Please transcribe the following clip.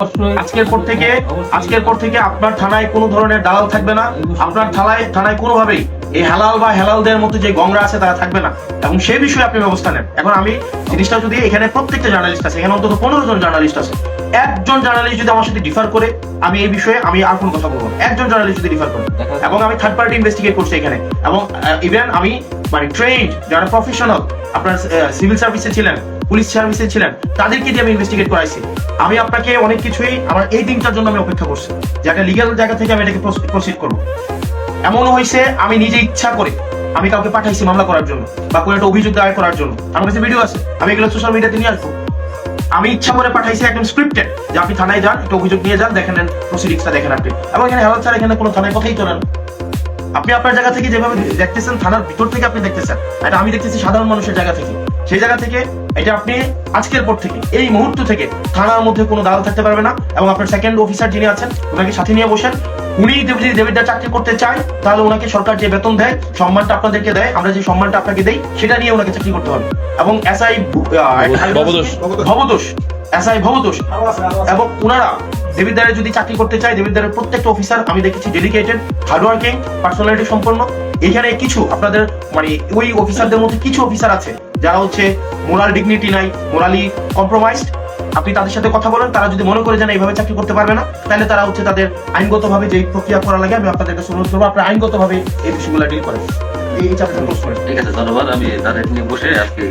আজকের পর থেকে আপনার থানায় কোনো ধরনের দালাল থাকবে না। আপনার থানায় কোনোভাবেই এই হালাল বা হেলালদের মতো যে গংরা আছে তারা থাকবে না, এবং সেই বিষয়ে আপনি ব্যবস্থা নেন। এখন আমি জিনিসটা যদি এখানে প্রত্যেকটা জার্নালিস্ট আছে, এখানে অন্তত 15 জন জার্নালিস্ট আছে, একজন জার্নালিস্ট যদি আমার সাথে ডিফার করে, আমি এই বিষয়ে আমি আর কোনো কথা বলবো না। একজন জার্নালিস্ট যদি ডিফার করে, এবং আমি থার্ড পার্টি ইনভেস্টিগেট করছি এখানে, এবং ইভেন আমি মানে ট্রেন্ড যারা প্রফেশনাল আপনার সিভিল সার্ভিসে ছিলেন, পুলিশ সার্ভিসে ছিলেন, তাদেরকে দিয়ে আমি ইনভেস্টিগেট করাইছি। আমি আপনাকে অনেক কিছুই আমার এই দিনটার জন্য আমি অপেক্ষা করছি যে একটা লিগ্যাল জায়গা থেকে আমি এটাকে প্রসিড করবো। এমনও হয়েছে আমি নিজে ইচ্ছা করে আমি কাউকে পাঠাইছি মামলা করার জন্য বা কোনো একটা অভিযোগ দায়ের করার জন্য। আমার কাছে ভিডিও আছে, আমি এগুলো সোশ্যাল মিডিয়াতে নিয়ে আসবো। আমি ইচ্ছা করে পাঠাইছি একদম স্ক্রিপ্টেড যে আপনি থানায় যান, একটা অভিযোগ নিয়ে যান, দেখেন প্রসিডিংসটা দেখেন আপনি। এবং এখানে হেলাল ছাড়া এখানে কোনো থানায় কথাই চলে না। আপনি আপনার জায়গা থেকে যেভাবে দেখতেছেন, থানার ভিতর থেকে আপনি দেখতেছেন, এটা আমি দেখতেছি সাধারণ মানুষের জায়গা থেকে। সেই জায়গা থেকে এটা আপনি আজকের পর থেকে এই মুহূর্ত থেকে থানার মধ্যে কোনো দালাল থাকতে পারবে না। এবং আপনার সেকেন্ড অফিসার যিনি আছেন ওনাকে সাথে নিয়ে বসেন। উনি যদি দেবিদ্বার চাকরি করতে চায় তাহলে ওনাকে সরকার যে বেতন দেয়, সম্মানটা আপনাদেরকে দেয়, আমরা যে সম্মানটা আপনাকে দেই সেটা নিয়ে ওনাকে চাকরি করতে হবে। এবং এসআই ভবতোষ এবং ওনারা দেবিদ্বারে যদি চাকরি করতে চায়, দেবিদ্বারের প্রত্যেকটা অফিসার আমি দেখেছি ডেডিকেটেড, হার্ডওয়ার্কিং, পার্সোনালিটি সম্পন্ন। এখানে কিছু আপনাদের মানে ওই অফিসারদের মধ্যে কিছু অফিসার আছে যারা হচ্ছে মোরাল ডিগনিটি নাই, মোরালি কম্প্রোমাইজড। আপনি তাদের সাথে কথা বলেন, তারা যদি মনে করে যেন এইভাবে চাকরি করতে পারবে না, তাহলে তারা হচ্ছে তাদের আইনগতভাবে যে প্রক্রিয়া করা লাগে আমি আপনাদের কাছে অনুরোধ করবো আপনারা আইনগতভাবে এই বিষয়গুলো ডিল করেন। এই চাপটা প্রশ্ন। ঠিক আছে, ধন্যবাদ। আমি তাদের নিয়ে বসে আজকে